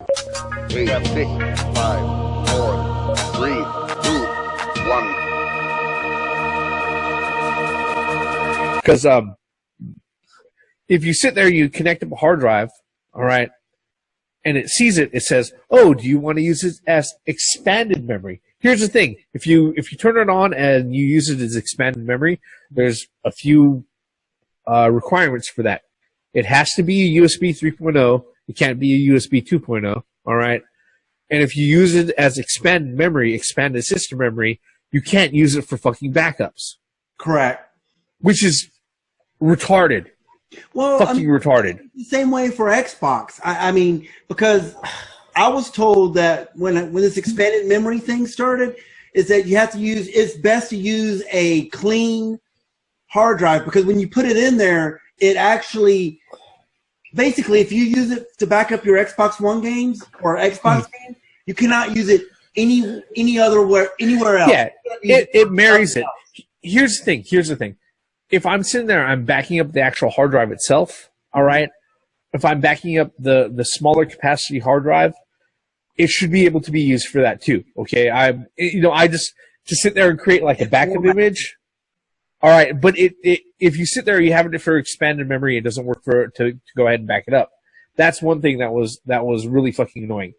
8, 6, 5, 4, 3, 2, 1. Because if you sit there, you connect up a hard drive, all right, and it sees it, it says, oh, do you want to use it as expanded memory? Here's the thing. If you turn it on and you use it as expanded memory, there's a few requirements for that. It has to be a USB 3.0. It can't be a USB 2.0, all right? And if you use it as expanded memory, expanded system memory, you can't use it for fucking backups. Correct. Which is retarded. Well, fucking retarded. The same way for Xbox. I mean, because I was told that when this expanded memory thing started, is that you have to use, it's best to use a clean hard drive, because when you put it in there, it actually, basically, if you use it to back up your Xbox One games or Xbox games, you cannot use it anywhere else. Yeah, it marries it. Here's the thing. If I'm sitting there, I'm backing up the actual hard drive itself, all right? If I'm backing up the smaller capacity hard drive, it should be able to be used for that too, okay? I just to sit there and create like a backup image. All right, but if you sit there, you have it for expanded memory, it doesn't work to go ahead and back it up. That's one thing that was really fucking annoying.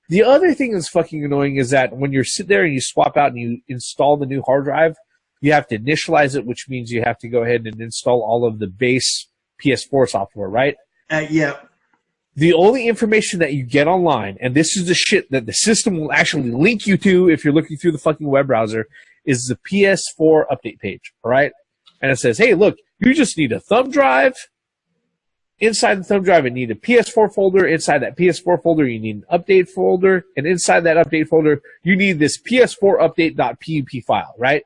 The other thing that's fucking annoying is that when you're sitting there and you swap out and you install the new hard drive, you have to initialize it, which means you have to go ahead and install all of the base PS4 software, right? Yeah. The only information that you get online, and this is the shit that the system will actually link you to if you're looking through the fucking web browser, is the PS4 update page, all right? And it says, hey, look, you just need a thumb drive. Inside the thumb drive, you need a PS4 folder. Inside that PS4 folder, you need an update folder. And inside that update folder, you need this PS4 update.pup file, right?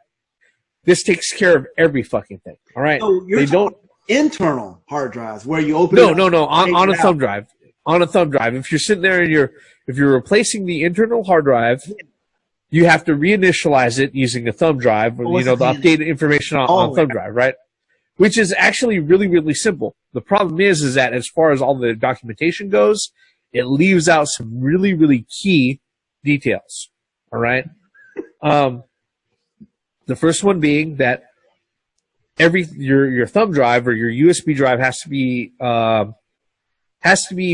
This takes care of every fucking thing, all right? So they don't internal hard drives where you open No, on a thumb drive. On a thumb drive. If you're sitting there and if you're replacing the internal hard drive, you have to reinitialize it using a thumb drive, the updated information on thumb drive, right? Which is actually really, really simple. The problem is that as far as all the documentation goes, it leaves out some really, really key details, all right? The first one being that your thumb drive or your USB drive has to be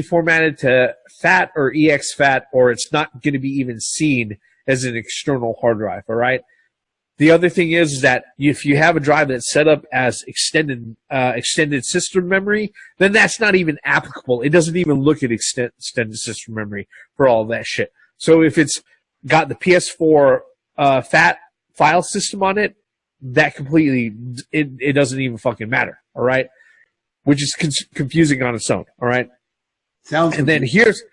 formatted to FAT or exFAT, or it's not going to be even seen as an external hard drive, all right? The other thing is that if you have a drive that's set up as extended system memory, then that's not even applicable. It doesn't even look at extended system memory for all of that shit. So if it's got the PS4 FAT file system on it, that completely, it doesn't even fucking matter, all right? Which is confusing on its own, all right? Sounds. And then here's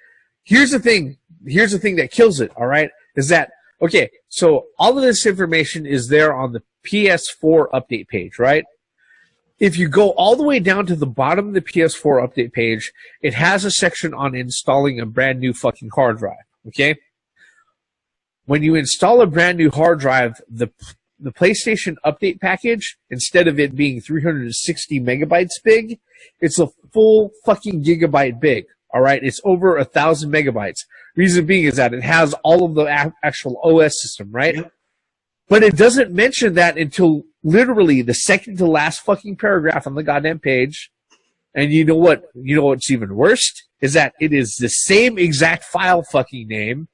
the thing that kills it, all right? Is that, okay, so all of this information is there on the PS4 update page, right? If you go all the way down to the bottom of the PS4 update page, it has a section on installing a brand new fucking hard drive, okay? When you install a brand new hard drive, the PlayStation update package, instead of it being 360 megabytes big, it's a full fucking gigabyte big, all right? It's over 1,000 megabytes. Reason being is that it has all of the actual OS system, right? Yep. But it doesn't mention that until literally the second to last fucking paragraph on the goddamn page. And you know what? You know what's even worse? Is that it is the same exact file fucking name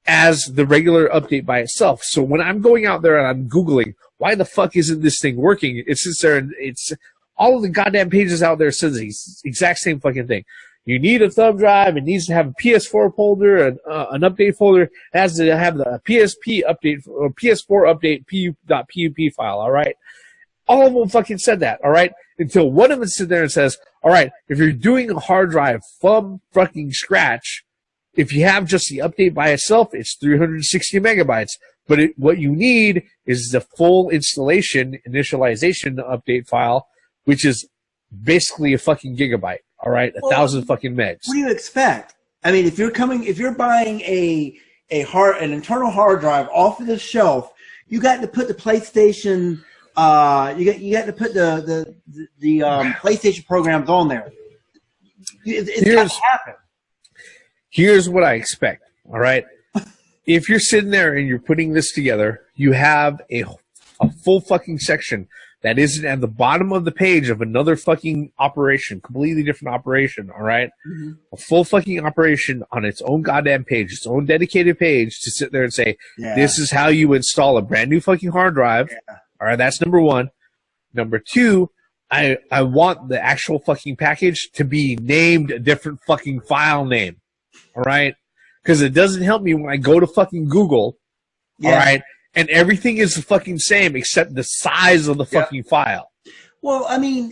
as the regular update by itself. So when I'm going out there and I'm Googling, why the fuck isn't this thing working? It sits there and it's all of the goddamn pages out there says the exact same fucking thing. You need a thumb drive. It needs to have a PS4 folder, an update folder. It has to have the PSP update or PS4 update .pup file. All right. All of them fucking said that. All right. Until one of them sits there and says, all right, if you're doing a hard drive from fucking scratch, if you have just the update by itself, it's 360 megabytes. But what you need is the full installation, initialization update file, which is basically a fucking gigabyte. All right, 1,000 fucking megs. What do you expect? I mean, if you're buying an internal hard drive off of the shelf, you got to put the PlayStation, you got to put the PlayStation programs on there. It's got to happen. Here's what I expect. All right. If you're sitting there and you're putting this together, you have a full fucking section that isn't at the bottom of the page of another fucking operation, completely different operation, all right? Mm-hmm. A full fucking operation on its own goddamn page, its own dedicated page to sit there and say, this is how you install a brand new fucking hard drive. Yeah. All right, that's number one. Number two, I want the actual fucking package to be named a different fucking file name, all right? Because it doesn't help me when I go to fucking Google, all right, and everything is the fucking same except the size of the fucking file. Well, I mean,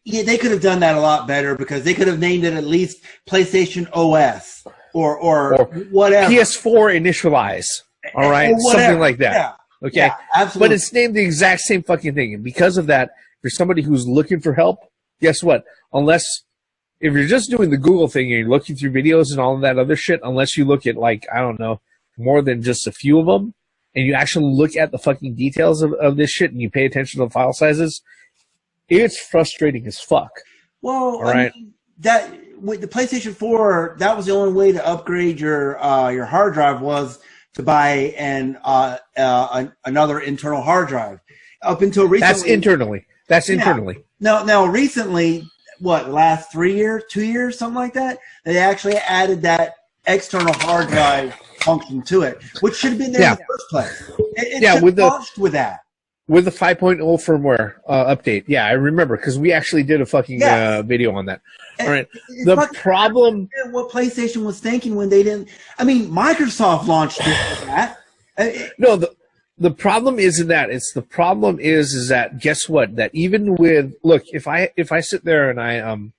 yeah, they could have done that a lot better because they could have named it at least PlayStation OS or whatever. PS4 initialize, all right, something like that. Yeah. Okay, yeah, absolutely. But it's named the exact same fucking thing, and because of that, for somebody who's looking for help, guess what? If you're just doing the Google thing and you're looking through videos and all of that other shit, unless you look at, like, I don't know, more than just a few of them, and you actually look at the fucking details of this shit and you pay attention to the file sizes, it's frustrating as fuck. Well, I mean, that with the PlayStation 4, that was the only way to upgrade your hard drive was to buy another internal hard drive. Up until recently. That's internally. Now recently, what, last 3 years, 2 years, something like that, they actually added that external hard drive function to it, which should have been there in the first place. It launched with that. With the 5.0 firmware update. Yeah, I remember, because we actually did a fucking video on that. All right. The problem... What PlayStation was thinking when they didn't... I mean, Microsoft launched it with that. No, the problem isn't that. It's the problem is that, guess what? That even with... Look, if I sit there and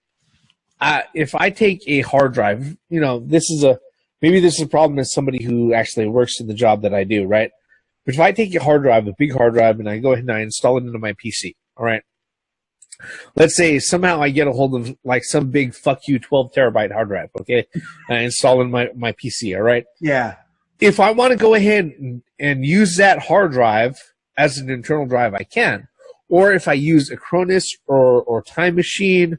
if I take a hard drive, you know, maybe this is a problem as somebody who actually works in the job that I do, right? But if I take a hard drive, a big hard drive, and I go ahead and I install it into my PC, all right? Let's say somehow I get a hold of, like, some big fuck you 12 terabyte hard drive, okay? And I install it in my PC, all right? Yeah. If I want to go ahead and use that hard drive as an internal drive, I can. Or if I use Acronis or Time Machine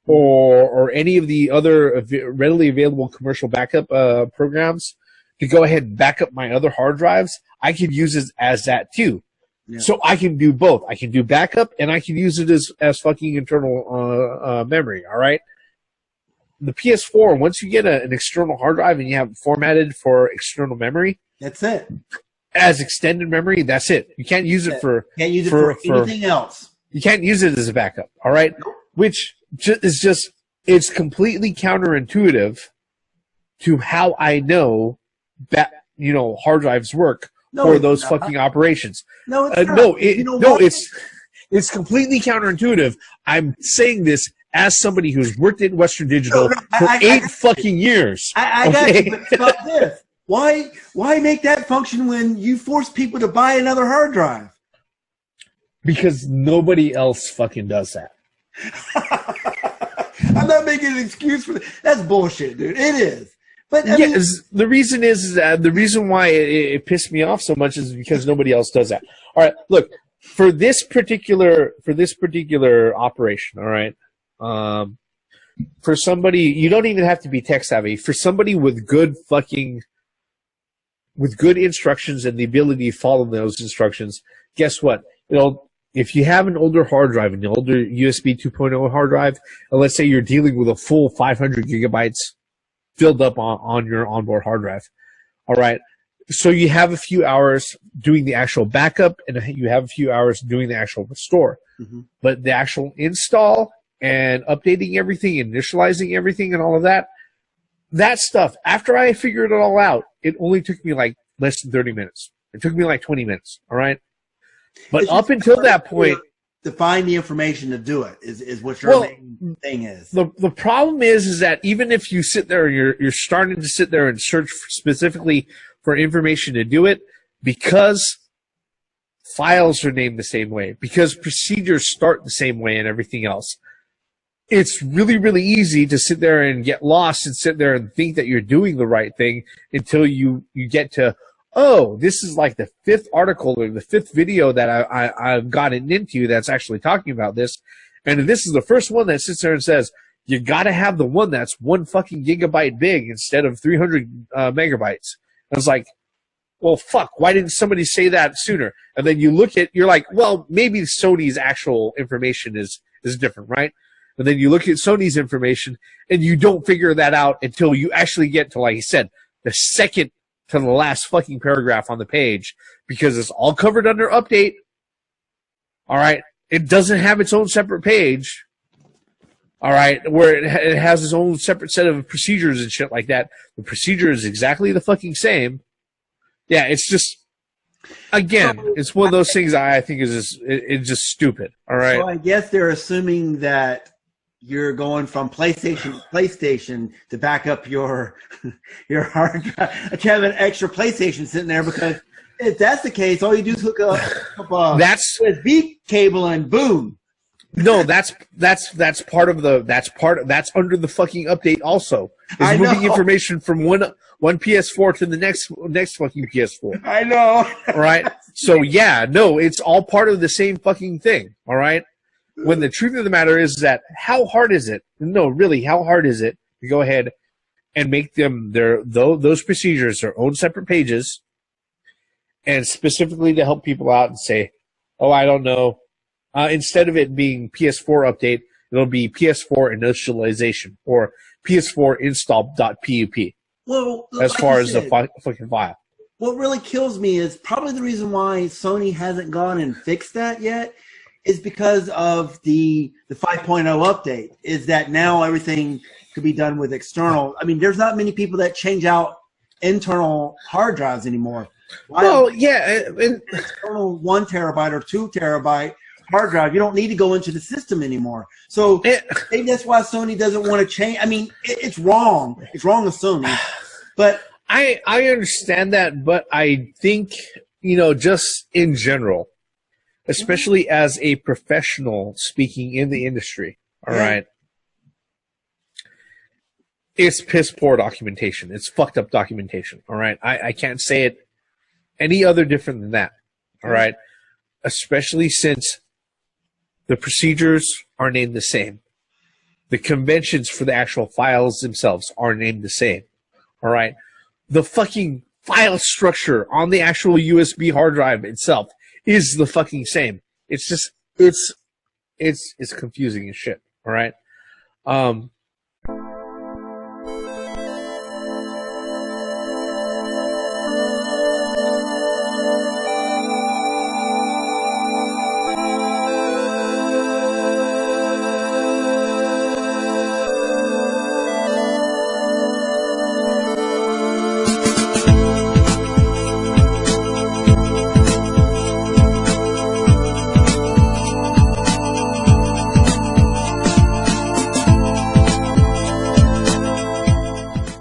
or any of the other readily available commercial backup programs to go ahead and back up my other hard drives, I can use it as that too. Yeah. So I can do both. I can do backup and I can use it as fucking internal memory, all right? The PS4, once you get an external hard drive and you have it formatted for external memory, that's it. As extended memory, that's it. You can't use it for anything else. You can't use it as a backup, all right? Which is just, it's completely counterintuitive to how I know that, you know, hard drives work for those fucking operations. No, it's not. It's completely counterintuitive. I'm saying this as somebody who's worked at Western Digital for 8 fucking years. I got you, but stop this. Why make that function when you force people to buy another hard drive? Because nobody else fucking does that. I'm not making an excuse for that. That's bullshit, dude. It is. But I mean, the reason is the reason why it pissed me off so much is because nobody else does that. All right, look, for this particular operation, all right. For somebody, you don't even have to be tech savvy. For somebody with good instructions and the ability to follow those instructions, guess what? You know, if you have an older hard drive, an older USB 2.0 hard drive, and let's say you're dealing with a full 500 gigabytes filled up on your onboard hard drive, all right? So you have a few hours doing the actual backup, and you have a few hours doing the actual restore. Mm-hmm. But the actual install and updating everything, initializing everything, and all of that stuff, after I figured it all out, it only took me like less than 30 minutes. It took me like 20 minutes, all right? But up until that point, to find the information to do it is what your main thing is. The problem is that even if you sit there and you're starting to sit there and search specifically for information to do it, because files are named the same way, because procedures start the same way and everything else, it's really, really easy to sit there and get lost and sit there and think that you're doing the right thing until you get to, oh, this is like the 5th article or the 5th video that I've gotten into that's actually talking about this. And this is the first one that sits there and says, You got to have the one that's 1 fucking gigabyte big instead of 300 megabytes. I was like, well, fuck, why didn't somebody say that sooner? And then you look at, you're like, well, maybe Sony's actual information is different, right? And then you look at Sony's information, and you don't figure that out until you actually get to, like he said, the second to the last fucking paragraph on the page, because it's all covered under update. All right? It doesn't have its own separate page. All right? Where it has its own separate set of procedures and shit like that. The procedure is exactly the fucking same. Yeah, it's just, again, it's one of those things I think is just stupid. All right? So I guess they're assuming that you're going from PlayStation to PlayStation to back up your hard drive. To have an extra PlayStation sitting there, because if that's the case, all you do is hook up a USB cable and boom. No, that's part of that's under the fucking update also. It's moving information from one PS4 to the next fucking PS4. I know. All right? So yeah, no, it's all part of the same fucking thing. All right? When the truth of the matter is that how hard is it? No, really, how hard is it to go ahead and make them those procedures their own separate pages, and specifically to help people out and say, oh, I don't know. Instead of it being PS4 update, it'll be PS4 initialization or PS4 install.pup. Well, as far as the fucking file. What really kills me is probably the reason why Sony hasn't gone and fixed that yet is because of the 5.0 update. Is that now everything could be done with external? I mean, there's not many people that change out internal hard drives anymore. Well, yeah, external 1 terabyte or 2 terabyte hard drive, you don't need to go into the system anymore. So maybe that's why Sony doesn't want to change. I mean, it's wrong. It's wrong with Sony. But I understand that, but I think, just in general, especially as a professional speaking in the industry, all right, it's piss poor documentation. It's fucked up documentation, all right? I can't say it any other different than that, all right? Especially since the procedures are named the same. The conventions for the actual files themselves are named the same. All right? The fucking file structure on the actual USB hard drive itself is the fucking same. It's just, it's confusing as shit. All right?